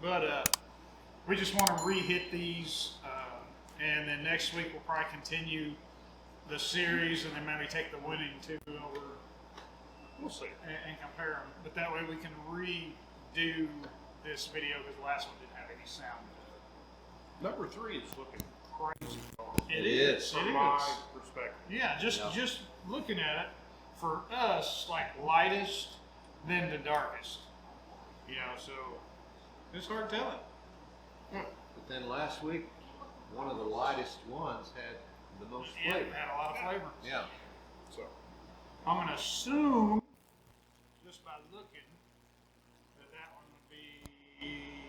But we just want to re-hit these, and then next week we'll probably continue the series, and then maybe take the winning two over. We'll see. And compare them. But that way we can redo this video because the last one didn't have any sound. Number 3 is looking crazy dark. It is. From my perspective. Yeah, just looking at it, for us, like lightest, then the darkest. You know, so it's hard telling. But then last week, one of the lightest ones had the most flavor. It had a lot of flavor. Yeah. So I'm going to assume, just by looking, that one would be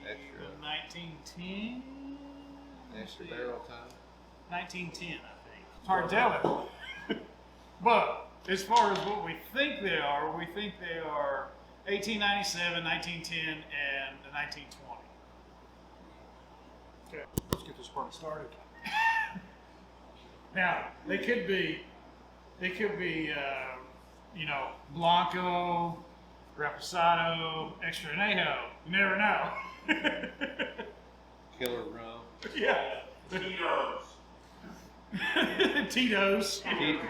Extra. the 1910. Extra barrel time. 1910, I think. It's hard telling. But as far as what we think they are 1897, 1910, and the 1920. okay, let's get this party started. Now they could be, you know, Blanco, Reposado, Extra Añejo. You never know. Killer rum. Yeah. Tito's. Tito's.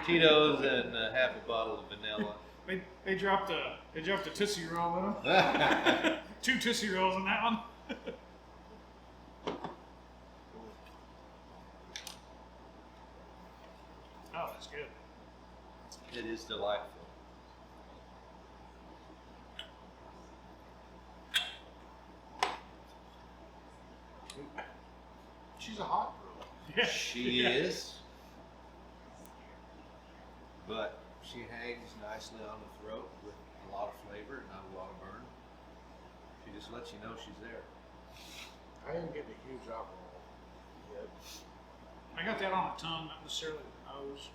Tito's and half a bottle of vanilla. They dropped a Tootsie Roll in them. 2 Tootsie Rolls in that one. Oh, that's good. It is delightful. She's a hot girl. Yeah. She is. But she hangs nicely on the throat with a lot of flavor, not a lot of burn. She just lets you know she's there. I ain't getting a huge alcohol yet. I got that on the tongue, not necessarily the nose.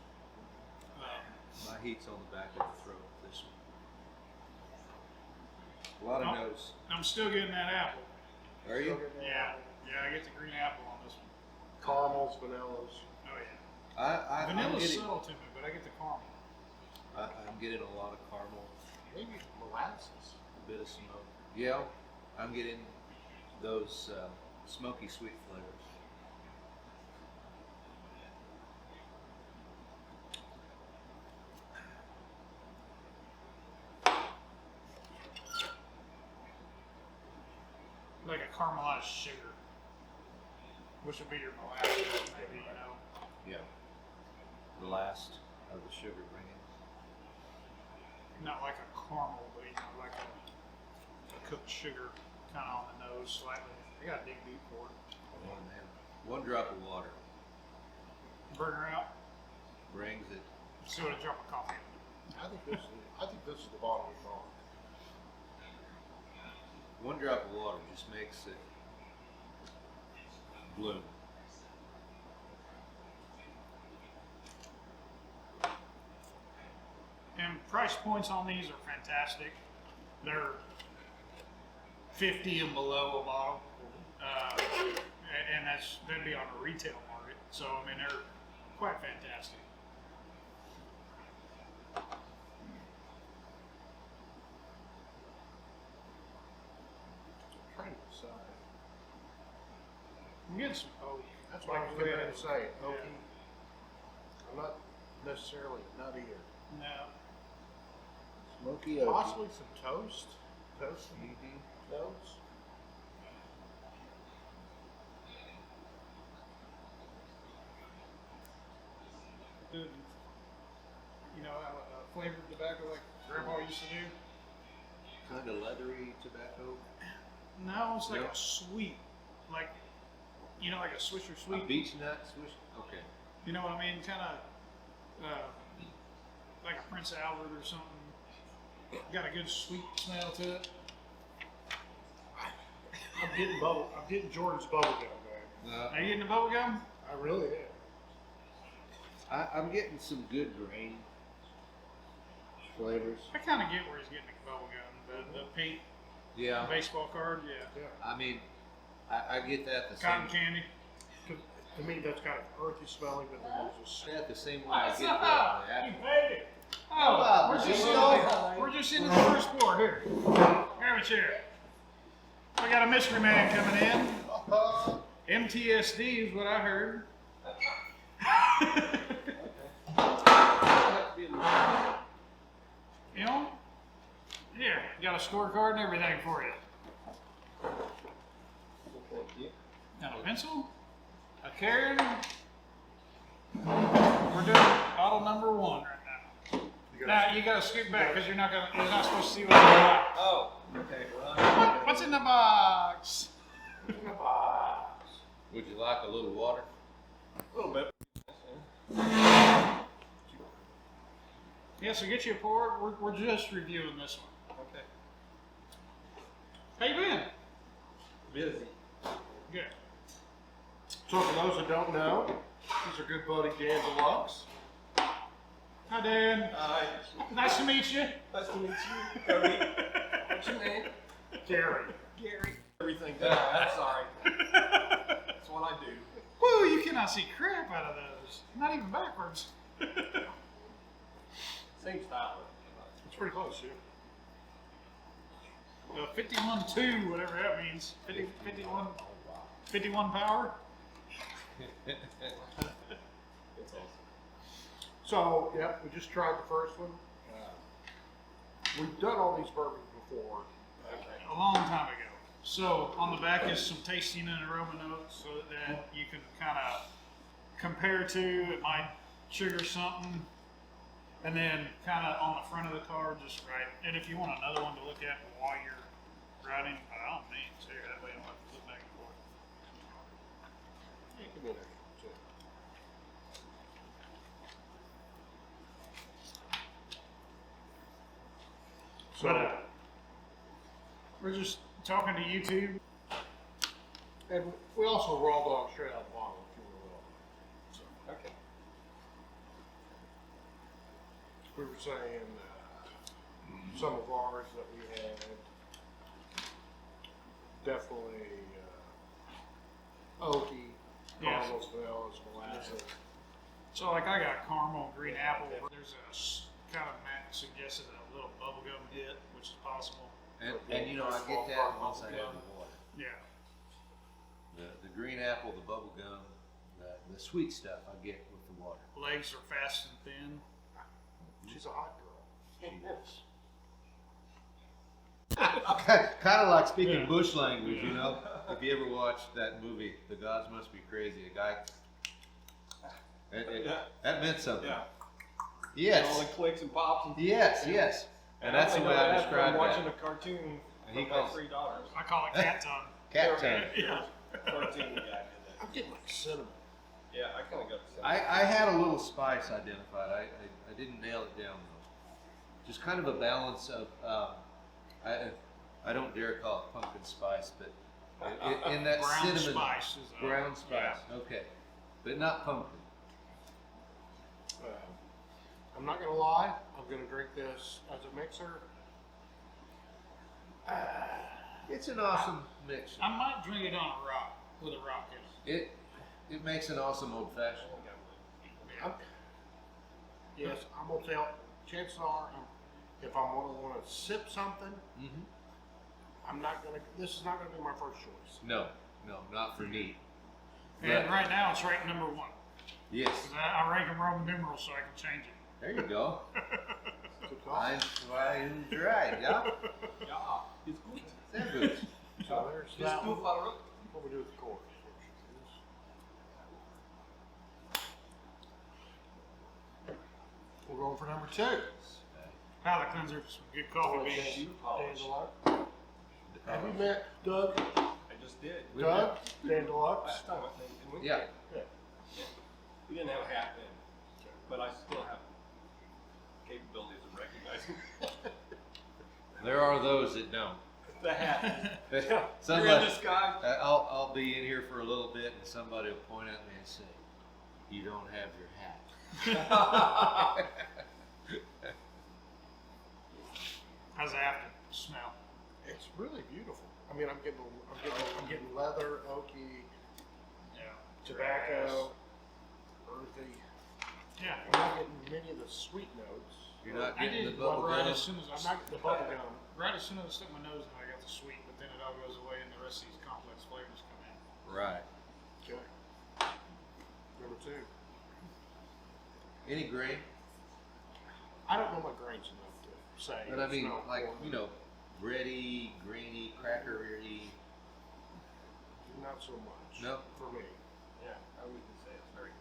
My heat's on the back of the throat this one. A lot of Oh. nose. I'm still getting that apple. Are you? Yeah, I get the green apple on this one. Caramels, vanillas. Oh yeah. I'm Vanilla's getting, subtle to me, but I get the caramel. I'm getting a lot of caramel, Maybe molasses. a bit of smoke. Yeah, I'm getting those smoky sweet flavors. Like a caramelized sugar, which would be your molasses, maybe, you know. Yeah. The last of the sugar bringing. Not like a caramel, but you know, like a cooked sugar, kind of on the nose slightly. I got to dig deep for it. Oh man. One drop of water Burger out. brings it. See what a drop of coffee. I think this is the bottom of the bar. One drop of water just makes it bloom. And price points on these are fantastic. They're 50 and below a bottle, and that'd be on the retail market. So I mean, they're quite fantastic. Trying to decide. I'm getting some oak. That's what I was going to say. Oaky. I'm not necessarily a nut eater. No. Smoky oaky. Possibly some toast. Toasted notes. Good, you know, flavored tobacco like Grandpa used to do. Kind of leathery tobacco. No, it's like Yep. a sweet, like, you know, like a Swisher A sweet. beech nut swish. Okay. You know what I mean? Kind of like a Prince Albert or something. Got a good sweet smell to it. I'm getting Jordan's bubble gum, man. Are you getting the bubble gum? I really am. I'm getting some good grain flavors. I kind of get where he's getting the bubble gum. The pink Yeah. baseball card, yeah. Yeah. I mean, I get that the Cotton same. candy. To me, that's kind of earthy smelling, but then there's just That the same way I get the You apple. paid it. Wow, we're but just you in know- we're just in the first floor. Here, grab a chair. Look got a mystery man coming in. MTSD is what I heard. You know? Here, got a scorecard and everything for you. Got a pencil, a Karen. We're doing bottle number 1 right now. Now you gotta scoot back because you're not supposed to see what's in the box. Oh, okay. Well, What's in the box? would you like a little water? A little bit. Yeah, so get you a pour. We're just reviewing this one. Okay. How you been? Busy. Good. So for those that don't know, he's our good buddy Dan Deluxe. Hi, Dan. Hi. Nice to meet you. Nice to meet you, Cody. What's your name? Gary. Gary. Everything down. I'm sorry. That's what I do. Woo, you cannot see crap out of those. Not even backwards. Same style. It's pretty close, yeah. 51.2, whatever that means. 51 power. It's awesome. So, yeah, we just tried the first one. We've done all these bourbons before. A long time ago. So on the back is some tasting and aroma notes so that you can kind of compare to. It might trigger something. And then kind of on the front of the card, just write. And if you want another one to look at while you're writing, by all means, too. That way you don't have to flip back and forth. Yeah, give me an extra, too. So, But we're just talking to YouTube. and we also raw dog straight out of the bottle, if you will. So, Okay. we were saying some of ours that we had definitely oaky, Yes. caramel smells, molasses. So like I got caramel, green apple. There's a kind of Matt suggested a little bubblegum hit, which is possible. And you know, I get that once I have the water. Yeah. The green apple, the bubble gum, the sweet stuff I get with the water. Legs are fast and thin. She's a hot girl. Kind of like speaking Yeah. bush language, Yeah. you know. If you ever watched that movie, The Gods Must Be Crazy, a guy. That meant something. Yeah. Yes. All the clicks and pops and Yes. Yes. And that's the way I describe watching that. a cartoon And for he about goes- $3. I call it cat tongue. Cat tongue. Yeah. Cartoon guy did that. I'm getting like cinnamon. Yeah, I kind of got the same. I had a little spice identified. I didn't nail it down though. Just kind of a balance of I don't dare call it pumpkin spice, but in that Brown cinnamon spice is brown spice. Okay, but not pumpkin. I'm not gonna lie. I'm gonna drink this as a mixer. It's an awesome mix. I might drink it on a rock with a rock in it. It makes an awesome old fashioned. Yes, I'm gonna tell. Chances are, if I'm gonna want to sip something, Mm-hmm. I'm not gonna. This is not gonna be my first choice. No, not for neat. And right now it's ranked number 1. Yes. 'Cause I rank them Roman numerals so I can change it. There you go. Good call. Eins, zwei, und drei. Yeah. Ja, ist gut. Sehr gut. So there's Ist that gut, one. Vater. What we do with the chorus? We're going for number 2. Palate cleanser for some good coffee beans. Shoe polish. Have you met Doug? I just did. Doug? Dan Deluxe? Last time, I think. Didn't we? Yeah. We didn't have a hat then, but I still have capabilities of recognizing There are those that don't. the hat. Somebody, You're in disguise. I'll be in here for a little bit, and somebody will point at me and say, "You don't have your hat." How's the after smell? It's really beautiful. I mean, I'm getting leather, oaky, Yeah. tobacco, earthy. Yeah. I'm not getting many of the sweet notes. You're not I getting the did bubble right gum. as soon as I'm not getting the bubble gum. right as soon as I stuck my nose in, I got the sweet, but then it all goes away and the rest rest of these complex flavors come in. Right. Okay. Number 2. Any grain? I don't know my grains enough to say. But I mean, smell like, corn. you know, bready, grainy, crackery. Not so much. No? For me. Yeah, I wouldn't say it's very.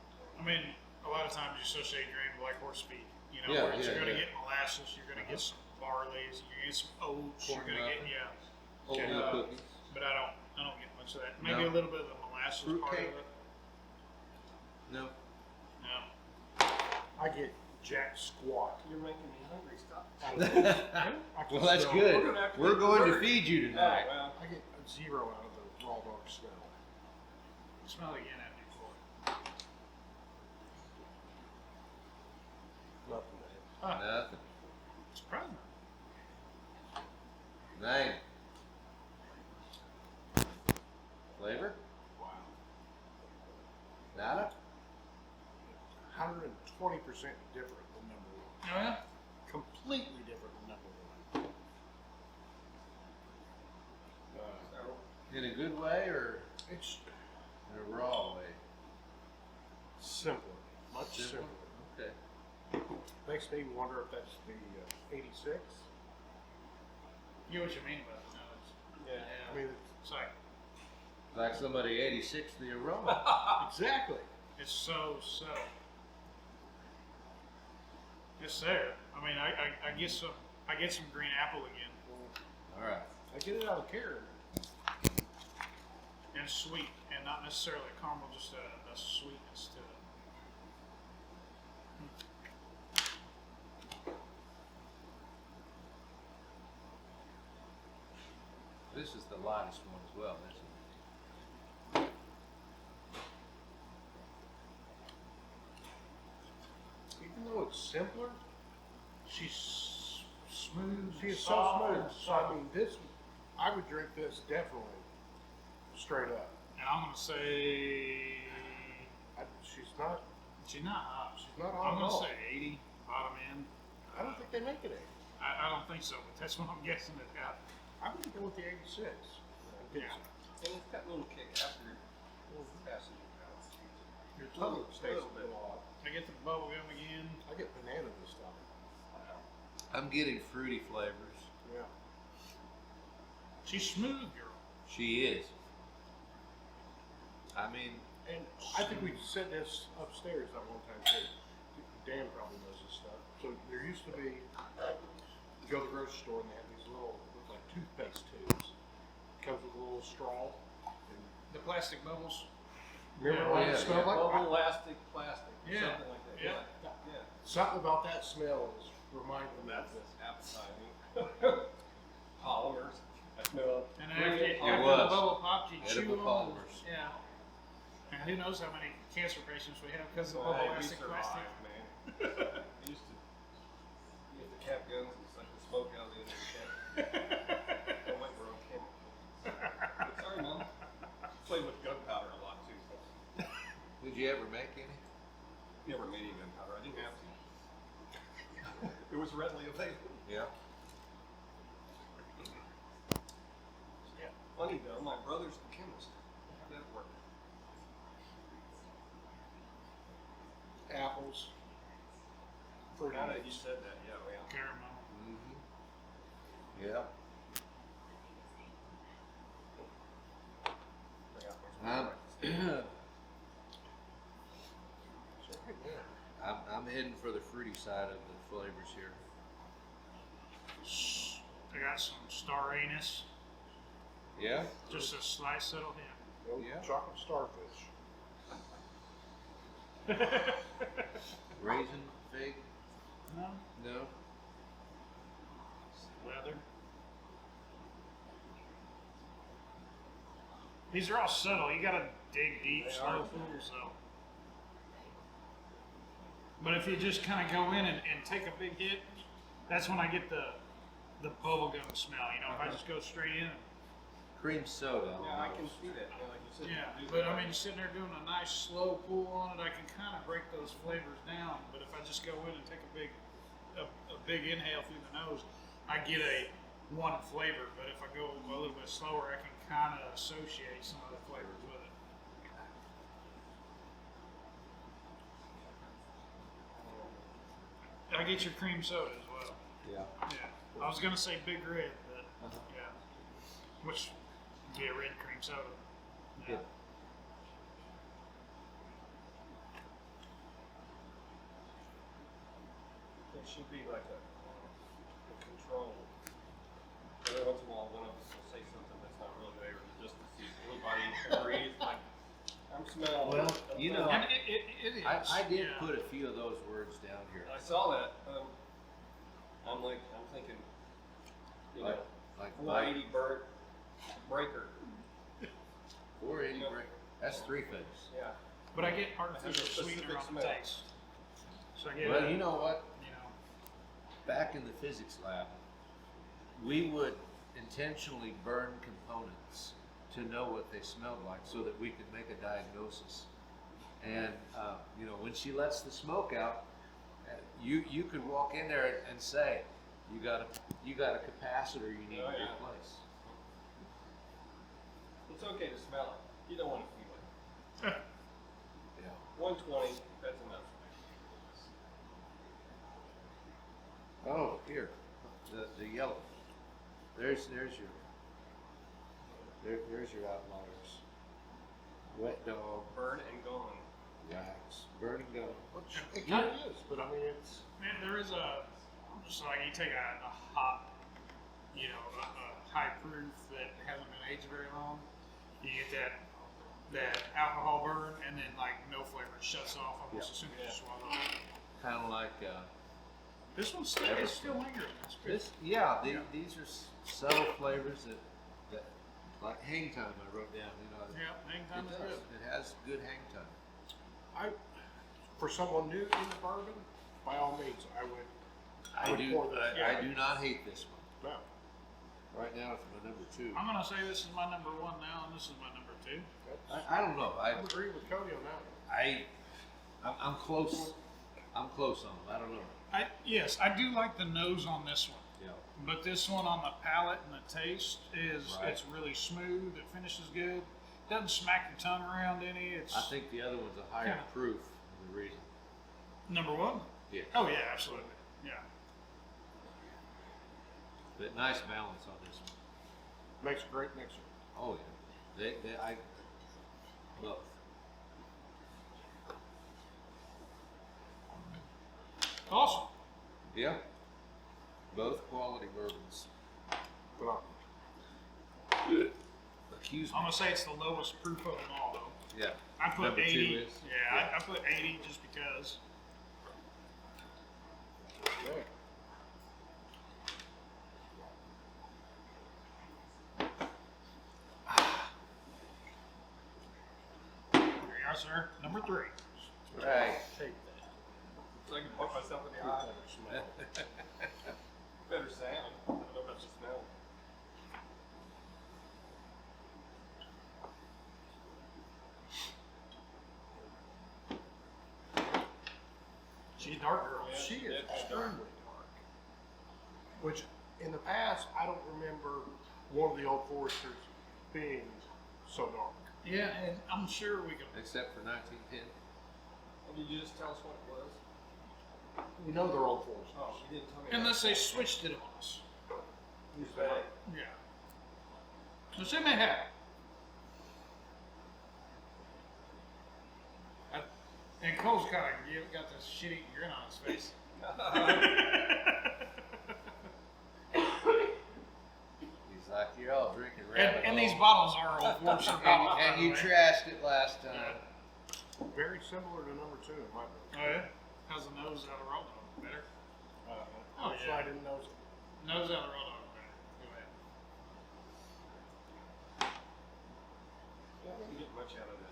I mean, a lot of times you associate grain with like horse feed. You know, Yeah, where you're yeah, going to yeah. get molasses, you're going to get some barleys, you're going to get some oats, Corn you're going to get muffins. yeah. Oatmeal Uh, cookies. But I don't get much of that. Maybe No. a little bit of the molasses Fruit part cake? of it. No. No. I get jack squat. You're making me hungry. Stop. I can Well, that's smell- good. We're gonna have to We're get going to dessert. feed you tonight. Oh, well, I get a 0 out of the raw dog smell. Smell it again after you pull it. Nothing there. Nothing. Surprising. 9. Flavor? Wow. Nada? 120% different than number 1. Oh yeah. Completely different than number 1. so, In a good way or It's in a raw way? simpler. Much Simpler? simpler. Okay. Makes me wonder if that's the 86. You know what you mean about it. No, it's, yeah. I mean, it's like Like somebody 86 the aroma. exactly. it's so subtle. It's there. I mean, I get some green apple again, All right. I get it out of Karen. and sweet, and not necessarily caramel, just a sweetness to it. This is the lightest one as well, isn't Even though it's simpler, She's smooth. she is so soft, smooth. So I soft. mean, this, I would drink this definitely straight up. And I'm gonna say She's not. she's not hot. She's not I'm hot at gonna all. say 80 bottom end. I don't think they make it 80. I don't think so, but that's what I'm guessing it at. I'm gonna go with the 86. Yeah. And it's got a little kick after passing it out. Your tongue stays little a bit. little odd. I get the bubble gum again. I get banana this time. it? I'm getting fruity flavors. Yeah. She's smooth, girl. She is. I mean, And I think we said this upstairs that one time too. Dan probably knows this stuff. So there used to be, you go to the grocery store and they have these little, look like toothpaste tubes. Comes with a little straw. And The plastic bubbles. remember Yeah. what Yeah, it smelled like? Bubble elastic plastic. Yeah. Something like that. Yeah. Yeah. Something about that smell is reminding me of That's this. appetizing. Polymers. I smell. And then after, It after was. the bubble popped, you chew Edible them. polymers. Yeah. And who knows how many cancer patients we have because of Oh, bubble hey, we elastic plastic. survived, man. I used to get the cap guns and suck the smoke out of the end of the cap. Don't like we're okay. Sorry, Mom. Played with gunpowder a lot too. did you ever make any? Never made any gunpowder. I didn't have to. It was readily available. Yeah. Funny though, my brother's a chemist. How did that work? Apples. Fruity. Now that you said that, yeah, yeah. Caramel. Mm-hmm. Yeah. So right now, I'm heading for the fruity side of the flavors here. I got some star anise, Yeah? just a slight subtle hint. no Yeah. chocolate starfish. Raisin, fig? No, No? leather. These are all subtle. You gotta dig deep, They slow are. pool, so. But if you just kind of go in and take a big hit, that's when I get the bubblegum smell. You know, if I just go straight in. Cream soda. Yeah, I can see that. Yeah, like you said. Yeah, do but that. I mean, you're sitting there doing a nice slow pull on it. I can kind of break those flavors down. But if I just go in and take a big inhale through the nose, I get a one flavor. But if I go a little bit slower, I can kind of associate some of the flavors with it. I get your cream soda as well. Yeah. Yeah. I was gonna say Big Red, but yeah, which would be a red cream soda. Yeah. Yeah. There should be like a control. Every once in a while, one of us will say something that's not really there, just to see if everybody agrees. Like, I'm smelling. Well, you know, And it is. I did yeah. put a few of those words down here. I saw that. I'm thinking, you know, Like 480 burnt breaker. 480 You know. break. That's 3 things. Yeah. But I get It has a artificial sweetener specific on the smell. taste. So I get Well, you know what? you know, Back in the physics lab, we would intentionally burn components to know what they smelled like so that we could make a diagnosis. And, you know, when she lets the smoke out, you could walk in there and say, you got a capacitor you need Oh, to yeah. replace. It's okay to smell it. You don't want to feel it. Yeah. 120, that's enough. Oh, here, the yellow. There's your outliers. Wet dog, Burn and gone. wax, burning gun. Which it kind of is, but I mean, it's. man, there is just like you take a hot, you know, a high proof that hasn't been aged very long, you get that alcohol burn, and then like no flavor, it shuts off almost as soon as you swallow it. Kind of like This one's still, it's still lingering. It's pretty- this. Yeah, these are subtle flavors that like hang time. I wrote down. You know, Yeah, hang time it is does. good. It has good hang time. For someone new in the bourbon, by all means, I would pour this. I do not hate this one. No. Right now, it's my number 2. I'm gonna say this is my number 1 now, and this is my number 2. I don't know. I agree with Cody on that one. I'm close. I'm close on them. I don't know. Yes, I do like the nose on this one, Yeah. but this one on the palate and the taste is Right. it's really smooth. It finishes good. Doesn't smack your tongue around any. It's I think the other one's a higher Kinda. proof for the reason. number 1. Yeah. Oh yeah, absolutely. Yeah. But nice balance on this one. Makes a great mixer. Oh yeah. I both. Awesome. Yeah. Both quality bourbons. Phenomenal. Accuse I'm me. gonna say it's the lowest proof of them all, though. Yeah. I put Number 2 80. is? Yeah, Yeah. I put 80 just because. Yeah. There you are, sir. Number 3. Right. Take that. So I can poke myself in the eye. Better sound. I don't know about the smell. She's a dark girl. Yeah. She is Yeah. extremely dark. Which, in the past, I don't remember one of the old Foresters being so dark. Yeah, and I'm sure we can. Except for 1910. And did you just tell us what it was? We know they're old Foresters. Oh, you didn't tell me. Unless they switched it on us. Who's bad? Yeah. Which they may have. And Cole's kind of got this shit-eating grin on his face. He's like, you're all drinking rabbit And these hole. bottles are old Fortune bottles. by And the you way. trashed it last time. Very similar to number 2 in my book. Oh yeah? How's the nose out of the raw dog? Better? Oh, So yeah. I didn't know. Nose out of the raw dog. Better. Go ahead. I didn't get much out of that.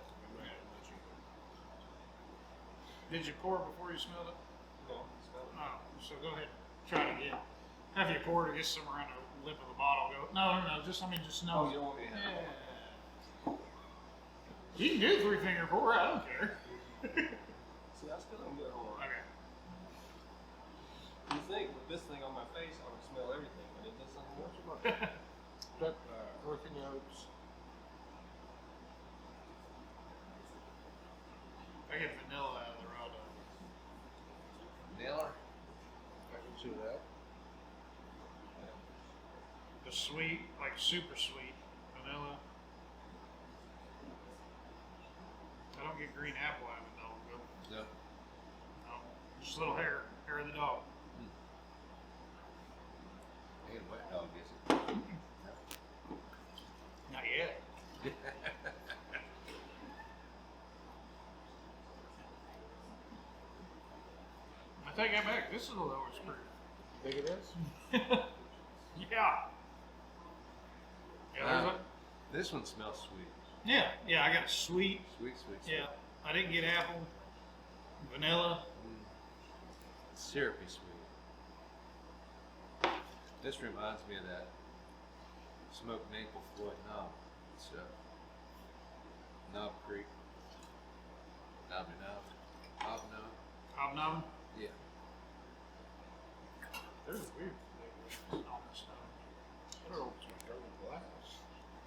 Did you pour before you smelled it? No, smell it. Oh, so go ahead. Try it again. After you pour it, it gets somewhere around the lip of the bottle. Go. No. Just just Oh, nose. you don't want me to have it? Yeah. You can do 3-finger pour. I don't care. See, I still don't get a whole lot. Okay. You think with this thing on my face, I would smell everything, but it doesn't work. That earthy notes, see that. The sweet, like super sweet vanilla. I don't get green apple out of it though. No. No, just a little hair of the dog. And wet dog gets it. Not yet. I take that back. This is a lower screw. Think it is? Yeah. Yeah, there's a, This one smells sweet. yeah, I got a sweet. Sweet, sweet, sweet. Yeah, I didn't get apple, vanilla. Syrupy sweet. This reminds me of that smoked maple Floyd knob. It's Knob Creek. Knob. Hobnobbing. Yeah. There's weird flavors on this stuff. I don't know if it's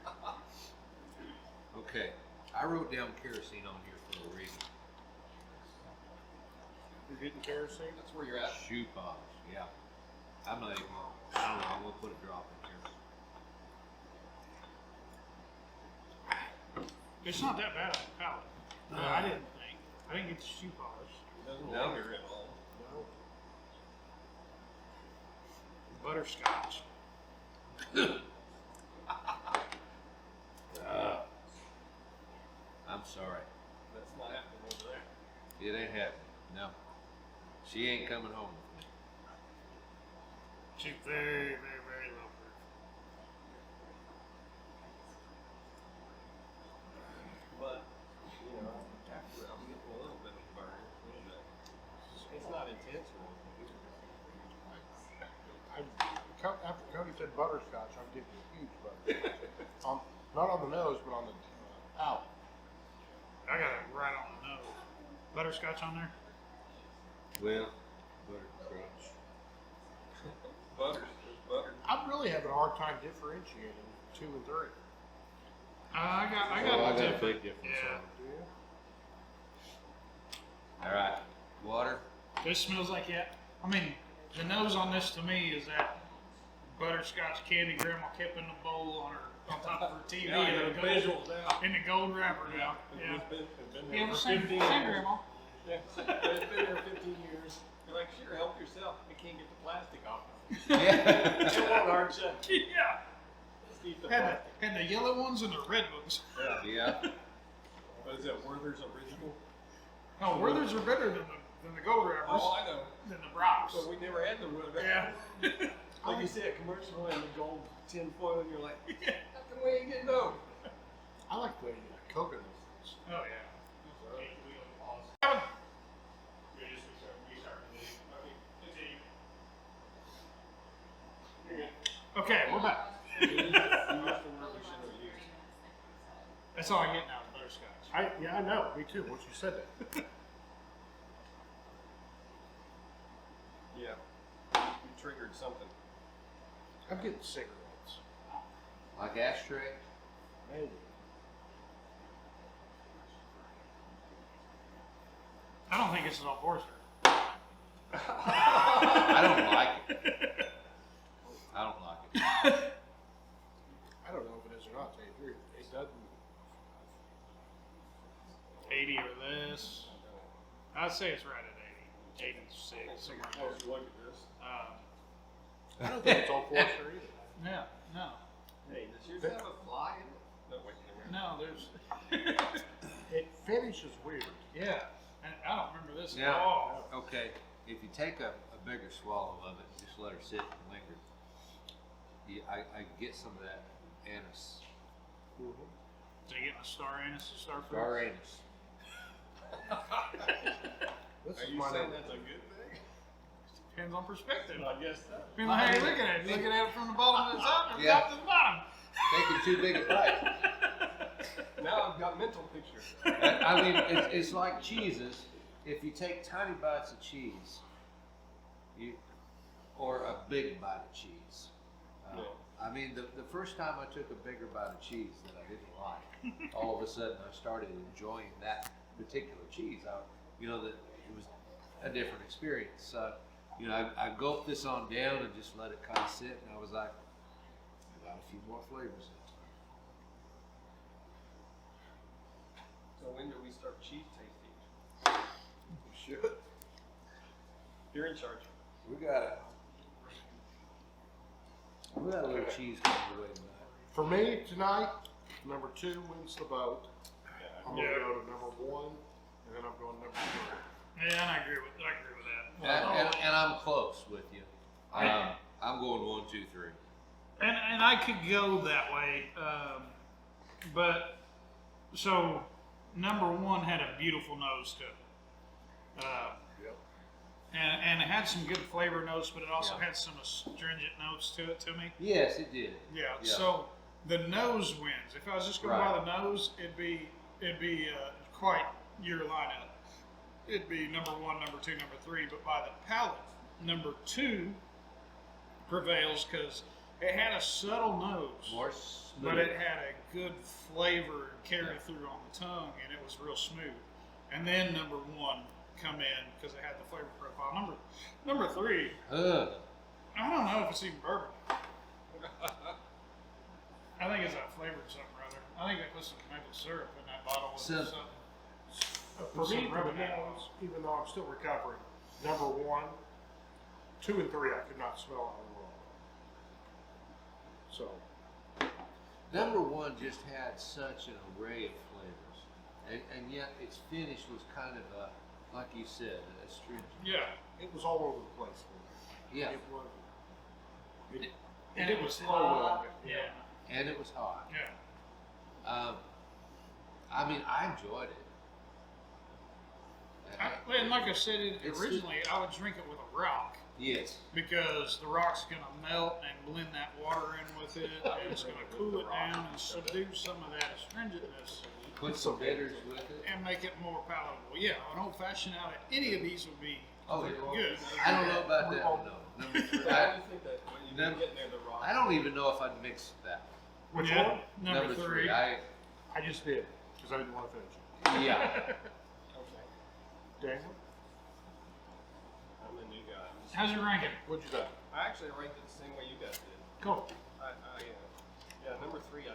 my glass. Okay. I wrote down kerosene on here for a reason. You're getting kerosene? That's where you're at. Shoe polish. Yeah. I'm not even. I don't know. I'm gonna put a drop in here. It's not that bad on the palate. I didn't think. I didn't get the shoe polish. It doesn't No. linger at all. No. Butterscotch. I'm sorry. That's not happening over there. It ain't happening. No. She ain't coming home with me. She's very, very, very low proof. But, you know, after I'm getting a little bit of burn, a little bit. It's not intense or anything. After Cody said butterscotch, I'm getting a huge butterscotch. Not on the nose, but on the palate. I got it right on the nose. Butterscotch on there? Well, butter crunch. Butter. Butter. I'm really having a hard time differentiating 2 and 3. I got I the got a different. big difference Yeah. Do you? All right. Water. This smells like it. I mean, the nose on this to me is that butterscotch candy grandma kept in the bowl on top of her TV Yeah, I got in, a the visual gold, now. in the gold wrapper now. Yeah. It's been there Yeah, for the same 15 same years. grandma. Yeah, it's been there 15 years. You're like, sure, help yourself. I can't get the plastic off. Yeah. It won't hard check. Yeah. Just eat the Had plastic. the yellow ones and the red ones. Yeah. What is that, Werther's original? No, Werther's are better than the gold wrappers. Oh, I know. Than the Brocks. But we never had the Werther. Yeah. Like you see a commercial in the gold tin foil, and you're like, how come we ain't getting those? I like the coconut ones. Oh yeah. Okay, we're back. That's all I get now is butterscotch. I know. Me too. Once you said that. Yeah. You triggered something. I'm getting cigarettes. Like ashtray. Maybe. I don't think it's an old Forester. I don't like it. I don't like it. I don't know if it is or not. To tell you the truth, it doesn't. 80 or this. I'd say it's right at 80. 86, somewhere Oh, in if you look at this. there. I don't think it's all Forester either. Yeah, no. Hey, does yours have a fly in it? No, wait, never mind. No, there's. It finishes weird. Yeah. And I don't remember this at Now, all. okay, if you take a bigger swallow of it, just let her sit and linger. I get some of that anise. Did I get my star anise to start fruit? Star anise. This Are is you my saying number. that's a good thing? Depends on perspective. I guess so. Depends on how you're looking at it. You're looking at it from the bottom to the top or the Yeah. top to the bottom. Taking too big a bite. Now I've got mental pictures. I mean, it's like cheeses. If you take tiny bites of cheese, or a big bite of cheese. Yeah. I mean, the first time I took a bigger bite of cheese that I didn't like, all of a sudden I started enjoying that particular cheese. That it was a different experience. you know, I gulped this on down and just let it kind of sit, and I was like, I got a few more flavors in it. So when do we start cheese tasting? We should. You're in charge. We got a little cheese coming away tonight. For me tonight, number 2 wins the vote. I'm gonna Yeah. go to number 1, and then I'm going number 3. Yeah, and I agree with that. And I'm close with you. I'm going 1, 2, 3. And I could go that way, but so number 1 had a beautiful nose to it, Yep. and it had some good flavor notes, but it also Yeah. had some astringent notes to it to me. Yes, it did. Yeah. Yeah. So the nose wins. If I was just going by the nose, it'd be quite your lineup. It'd be number 1, number 2, number 3. But by the palate, number 2 prevails because it had a subtle nose, More smooth. but it had a good flavor carry through on the tongue, and it was real smooth. And then number 1 come in because it had the flavor profile. Number 3, Ugh. I don't know if it's even bourbon. I think it's flavored something rather. I think they put some maple syrup in that bottle with So- something. For Some me, for the bourbon nose, even though I'm still recovering, number 1, 2, and 3 I could not smell at all. So, Number 1 just had such an array of flavors, and yet its finish was kind of a, like you said, astringent. Yeah, it was all over the place for me. Yeah, It was. It and didn't it was flow well. hot. Yeah, and it was hot. yeah. I mean, I enjoyed it. And like I said It's- originally, I would drink it with a rock Yes. because the rock's gonna melt and blend that water in with it, and it's gonna cool it down and subdue some of that astringentness Put some bitters with it. and make it more palatable. Yeah, an old fashioned out of any of these would be Oh, yeah. good. I don't know about that one, though. Number 3, So how do you think that when you Number- get near the rock? I don't even know if I'd mix that. Which Yeah, one? Number 3. I just did, because I didn't want to finish it. yeah. Okay. Daniel, I'm a new guy. How's your ranking? what'd you think? I actually ranked it the same way you guys did. Go. Yeah, number 3, I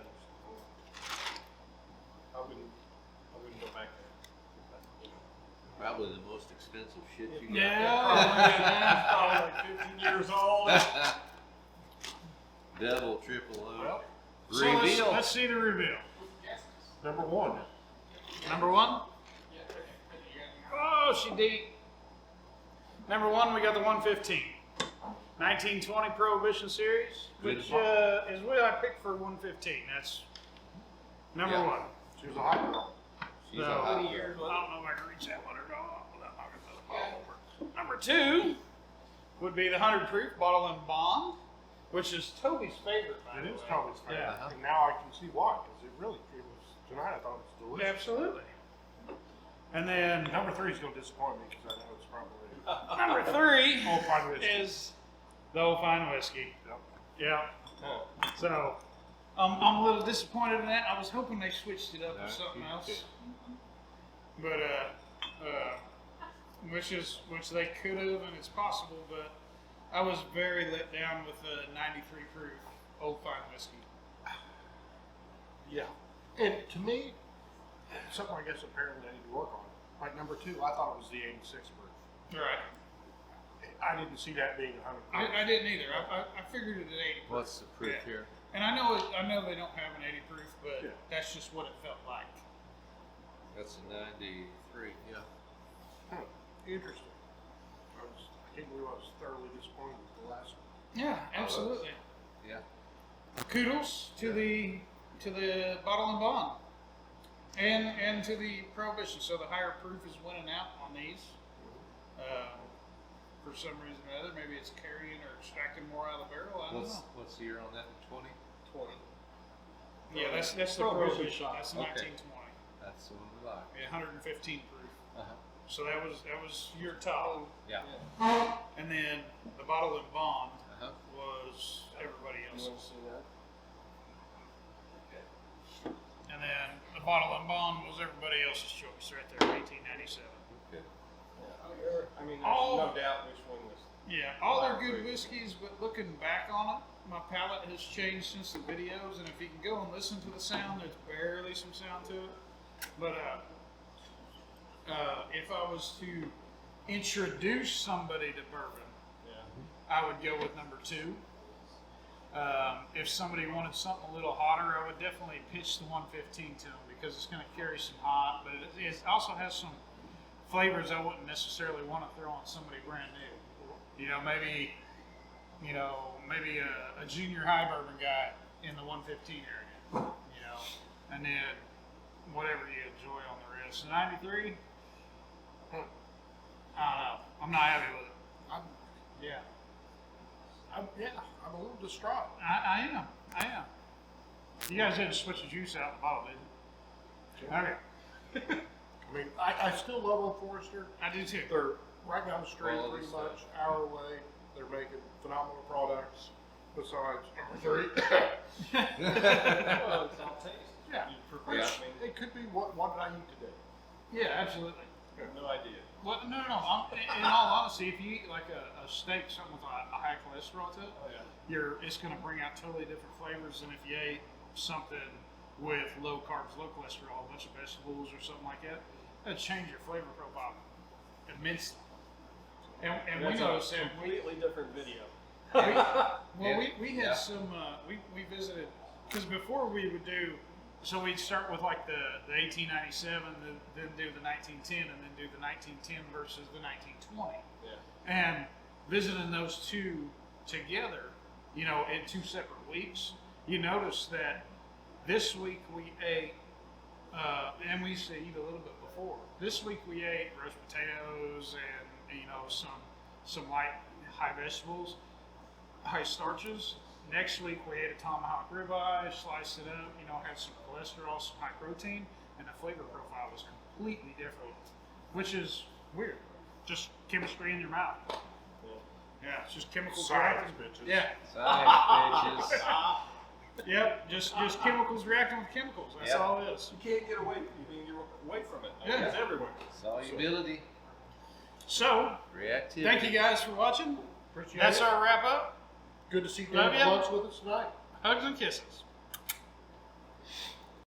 wouldn't go back there. You know. Probably the most expensive shit you got. Yeah. Probably like 15 years old. Double, triple O. Well, So Reveal. let's see the reveal. number 1. Number 1. Oh, she deep. Number 1, we got the 115. 1920 Prohibition Series, which is what I picked for 115. That's number Yeah. 1. She was a hot girl. She's So, a hot 20 girl. years. I don't know if I can reach that one or not without knocking the bottle over. Number 2 would be the 100 proof bottle and bond, which is Toby's favorite. By It the is way. Tommy's favorite. Yeah. And now I can see why, because it was, tonight I thought it was delicious. Absolutely. And then Number 3 is going to disappoint me, because I know it's probably number 3 old fine whiskey. is the Old Fine Whiskey. Yep. Yeah. Huh. So I'm a little disappointed in that. I was hoping they switched it up No, with something you else, did. but which they could have, and it's possible. But I was very let down with the 93 proof Old Fine Whiskey. Yeah. And to me, something I guess apparently I need to work on. Like number 2, I thought it was the 86 proof. Right. I didn't see that being 100 proof. I didn't either. I figured it at 80 proof. What's the proof Yeah. here? And I know they don't have an 80 proof, but Yeah. that's just what it felt like. That's a 93. Yeah. Interesting. I can't believe I was thoroughly disappointed with the last one. Yeah, absolutely. Yeah. Kudos to the bottle and bond, and to the Prohibition. So the higher proof is winning out on these. For some reason or other, maybe it's carrying or extracting more out of the barrel. I don't know. What's the year on that? 20? 20. Yeah, that's the Prohibition Prohibition. shot. That's Okay. 1920. That's the one we like. Yeah, 115 proof. Uh-huh. So that was your top, Yeah. and then the bottle and bond Uh-huh. was everybody You want else's. to see that? And then the bottle and bond was everybody else's choice right there, 1897. Okay. Yeah. I mean, there's Oh. no doubt which one was Yeah, all are good whiskeys, but looking back on it, my palate has changed since the videos. And if you can go and listen to the sound, there's barely some sound to it. But if I was to introduce somebody to bourbon, I would go with number 2. If somebody wanted something a little hotter, I would definitely pitch the 115 to them because it's going to carry some hot, but it also has some flavors I wouldn't necessarily want to throw on somebody brand new. You know, maybe a junior high bourbon guy in the 115 area. You know, and then whatever you enjoy on the rest. The 93, I don't know. I'm not happy with it. I'm a little distraught. I am. You guys had to switch the juice out in the bottle, didn't you? Okay. I mean, I still love Old Forester. I do too. They're right down the street, Quality pretty stuff. much our way. They're making phenomenal products. Besides number 3, Well, it's all taste. yeah, You prefer, Yeah. I mean, it could be what did I eat today? Yeah, absolutely. I have no idea. Well, no. In all honesty, if you eat like a steak, something with a high cholesterol to it, Oh, yeah. it's going to bring out totally different flavors than if you ate something with low carbs, low cholesterol, a bunch of vegetables or something like that. That'd change your flavor profile immensely. And we That's noticed a that completely different video. we had some we visited because before we would do so we'd start with like the 1897, then do the 1910, and then do the 1910 versus the 1920. Yeah. And visiting those two together, you know, in 2 separate weeks, you notice that this week we ate, and we used to eat a little bit before. This week we ate roast potatoes and, you know, some light high vegetables, high starches. Next week we ate a tomahawk ribeye, sliced it up, you know, had some cholesterol, some high protein, and the flavor profile was completely different, which is weird. Just chemistry in your mouth. Yeah, it's just chemicals Science, reacting. bitches. Yeah. Science, bitches. Yep. Just chemicals reacting with chemicals. That's Yep. all it is. You can't get away. You can get away from it. Yeah. It's everywhere. Solubility, So, reactivity. thank you guys for watching. Appreciate That's it. our wrap up. Good to see you Love have ya. lunch with us tonight. Hugs and kisses.